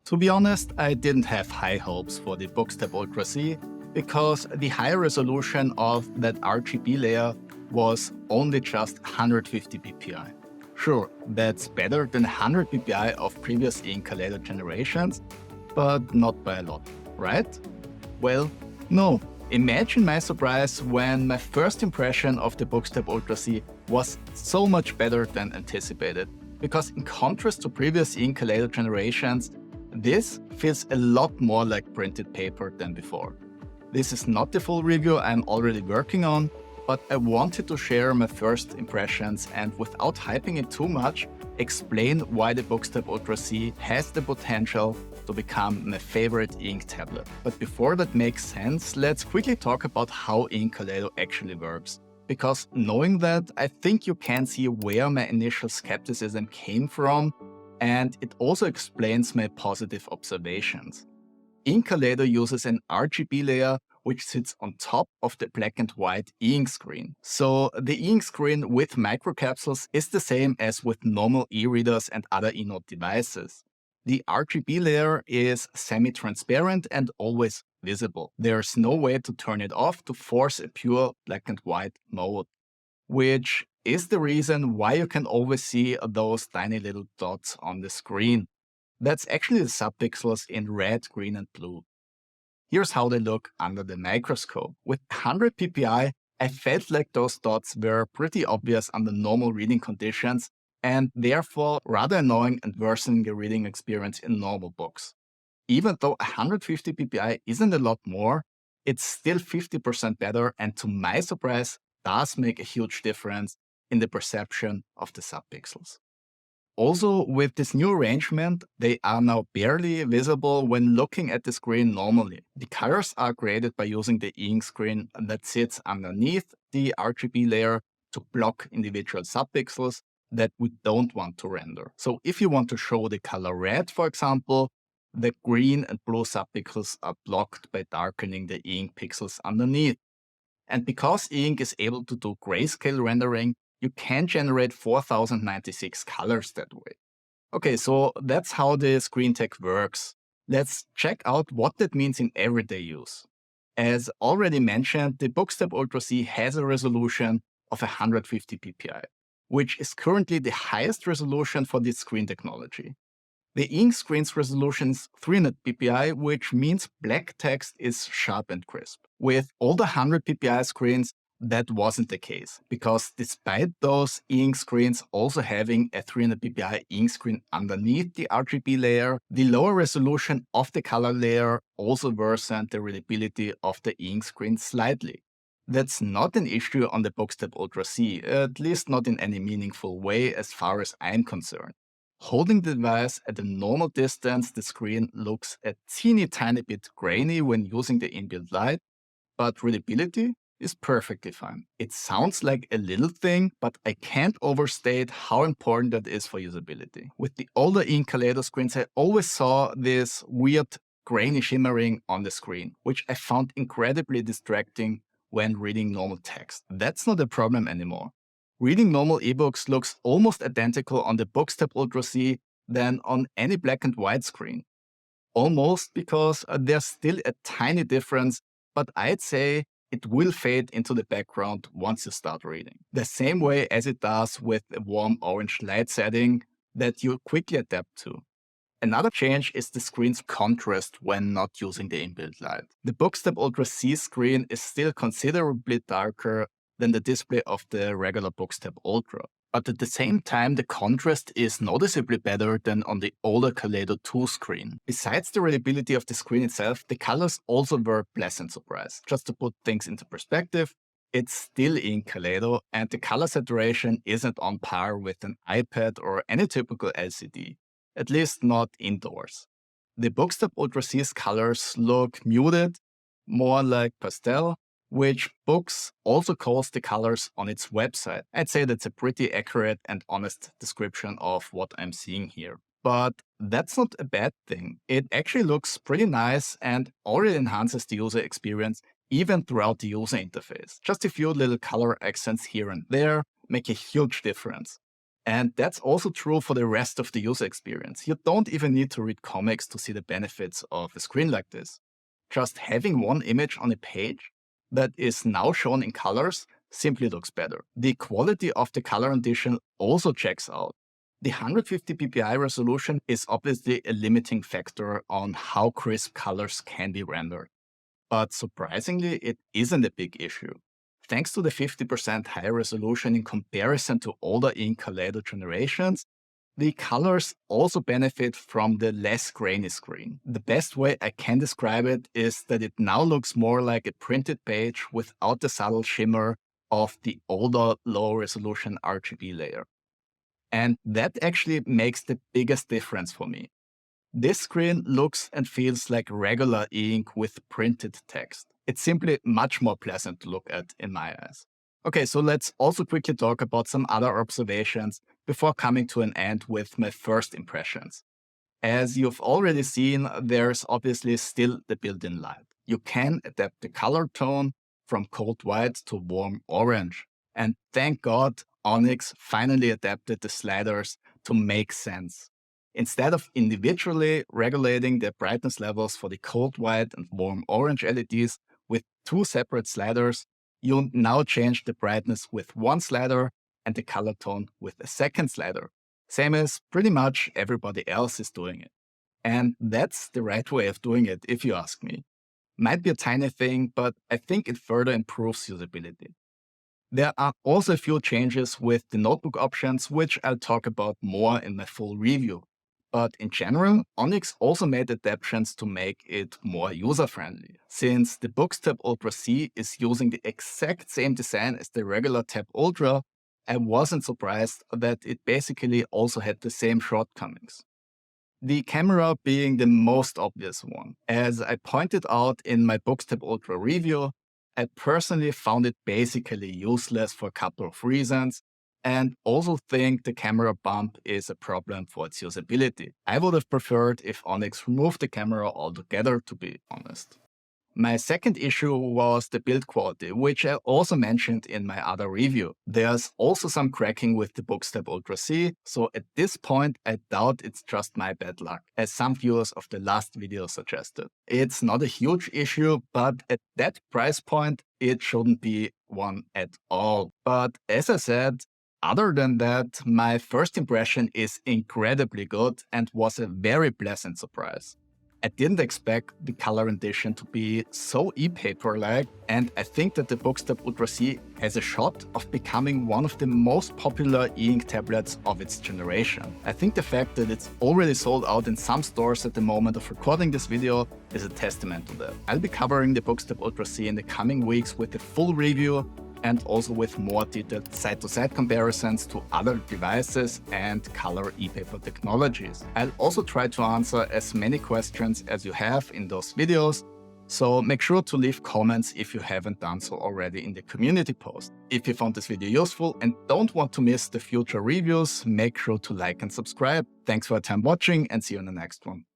To be honest, I didn't have high hopes for the Boox Tab Ultra C because the higher resolution of that RGB layer was only just 150 ppi. Sure, that's better than 100 ppi of previous E-Ink Kaleido generations, but not by a lot, right? Well, no. Imagine my surprise when my first impression of the Boox Tab Ultra C was so much better than anticipated, because in contrast to previous E-Ink Kaleido generations, this feels a lot more like printed paper than before. This is not the full review I'm already working on, but I wanted to share my first impressions and, without hyping it too much, explain why the Boox Tab Ultra C has the potential to become my favorite E-Ink tablet. But before that makes sense, let's quickly talk about how E-Ink Kaleido actually works. Because knowing that, I think you can see where my initial skepticism came from, and it also explains my positive observations. E-Ink Kaleido uses an RGB layer which sits on top of the black and white E-Ink screen. So the E-Ink screen with microcapsules is the same as with normal e-readers and other e-note devices. The RGB layer is semi-transparent and always visible. There's no way to turn it off to force a pure black and white mode, which is the reason why you can always see those tiny little dots on the screen. That's actually the subpixels in red, green and blue. Here's how they look under the microscope. With 100 ppi, I felt like those dots were pretty obvious under normal reading conditions and therefore rather annoying and worsening the reading experience in normal books. Even though 150 ppi isn't a lot more, it's still 50% better, and to my surprise, does make a huge difference in the perception of the subpixels. Also, with this new arrangement, they are now barely visible when looking at the screen normally. The colors are created by using the E-Ink screen that sits underneath the RGB layer to block individual subpixels that we don't want to render. So if you want to show the color red, for example, the green and blue subpixels are blocked by darkening the E-Ink pixels underneath. And because E-Ink is able to do grayscale rendering, you can generate 4096 colors that way. Okay, so that's how the screen tech works. Let's check out what that means in everyday use. As already mentioned, the Boox Tab Ultra C has a resolution of 150 ppi, which is currently the highest resolution for this screen technology. The E-Ink screen's resolution is 300 ppi, which means black text is sharp and crisp. With older 100 ppi screens, that wasn't the case, because despite those E-Ink screens also having a 300 ppi E-Ink screen underneath the RGB layer, the lower resolution of the color layer also worsened the readability of the E-Ink screen slightly. That's not an issue on the Boox Tab Ultra C, at least not in any meaningful way as far as I'm concerned. Holding the device at a normal distance, the screen looks a teeny tiny bit grainy when using the inbuilt light, but readability is perfectly fine. It sounds like a little thing, but I can't overstate how important that is for usability. With the older E-Ink Kaleido screens, I always saw this weird grainy shimmering on the screen, which I found incredibly distracting when reading normal text. That's not a problem anymore. Reading normal ebooks looks almost identical on the Boox Tab Ultra C than on any black and white screen. Almost, because there's still a tiny difference, but I'd say it will fade into the background once you start reading. The same way as it does with a warm orange light setting that you quickly adapt to. Another change is the screen's contrast when not using the inbuilt light. The Boox Tab Ultra C screen is still considerably darker than the display of the regular Boox Tab Ultra. But at the same time, the contrast is noticeably better than on the older Kaleido 2 screen. Besides the readability of the screen itself, the colors also were a pleasant surprise. Just to put things into perspective, it's still E-Ink Kaleido, and the color saturation isn't on par with an iPad or any typical LCD, at least not indoors. The Boox Tab Ultra C's colors look muted, more like pastel, which Boox also calls the colors on its website. I'd say that's a pretty accurate and honest description of what I'm seeing here. But that's not a bad thing. It actually looks pretty nice and already enhances the user experience even throughout the user interface. Just a few little color accents here and there make a huge difference. And that's also true for the rest of the user experience. You don't even need to read comics to see the benefits of a screen like this. Just having one image on a page that is now shown in colors simply looks better. The quality of the color rendition also checks out. The 150 ppi resolution is obviously a limiting factor on how crisp colors can be rendered. But surprisingly, it isn't a big issue. Thanks to the 50% higher resolution in comparison to older E-Ink Kaleido generations, the colors also benefit from the less grainy screen. The best way I can describe it is that it now looks more like a printed page without the subtle shimmer of the older low-resolution RGB layer. And that actually makes the biggest difference for me. This screen looks and feels like regular E-Ink with printed text. It's simply much more pleasant to look at in my eyes. Okay, so let's also quickly talk about some other observations before coming to an end with my first impressions. As you've already seen, there's obviously still the built-in light. You can adapt the color tone from cold white to warm orange. And thank God, Onyx finally adapted the sliders to make sense. Instead of individually regulating the brightness levels for the cold white and warm orange LEDs with two separate sliders, you now change the brightness with one slider and the color tone with a second slider. Same as pretty much everybody else is doing it. And that's the right way of doing it, if you ask me. Might be a tiny thing, but I think it further improves usability. There are also a few changes with the notebook options, which I'll talk about more in my full review. But in general, Onyx also made adaptations to make it more user-friendly. Since the Boox Tab Ultra C is using the exact same design as the regular Tab Ultra, I wasn't surprised that it basically also had the same shortcomings. The camera being the most obvious one. As I pointed out in my Boox Tab Ultra review, I personally found it basically useless for a couple of reasons, and also think the camera bump is a problem for its usability. I would have preferred if Onyx removed the camera altogether, to be honest. My second issue was the build quality, which I also mentioned in my other review. There's also some cracking with the Boox Tab Ultra C, so at this point I doubt it's just my bad luck, as some viewers of the last video suggested. It's not a huge issue, but at that price point it shouldn't be one at all. But as I said, other than that, my first impression is incredibly good and was a very pleasant surprise. I didn't expect the color rendition to be so e-paper-like, and I think that the Boox Tab Ultra C has a shot of becoming one of the most popular e-ink tablets of its generation. I think the fact that it's already sold out in some stores at the moment of recording this video is a testament to that. I'll be covering the Boox Tab Ultra C in the coming weeks with a full review and also with more detailed side-to-side comparisons to other devices and color e-paper technologies. I'll also try to answer as many questions as you have in those videos, so make sure to leave comments if you haven't done so already in the community post. If you found this video useful and don't want to miss the future reviews, make sure to like and subscribe. Thanks for your time watching and see you in the next one.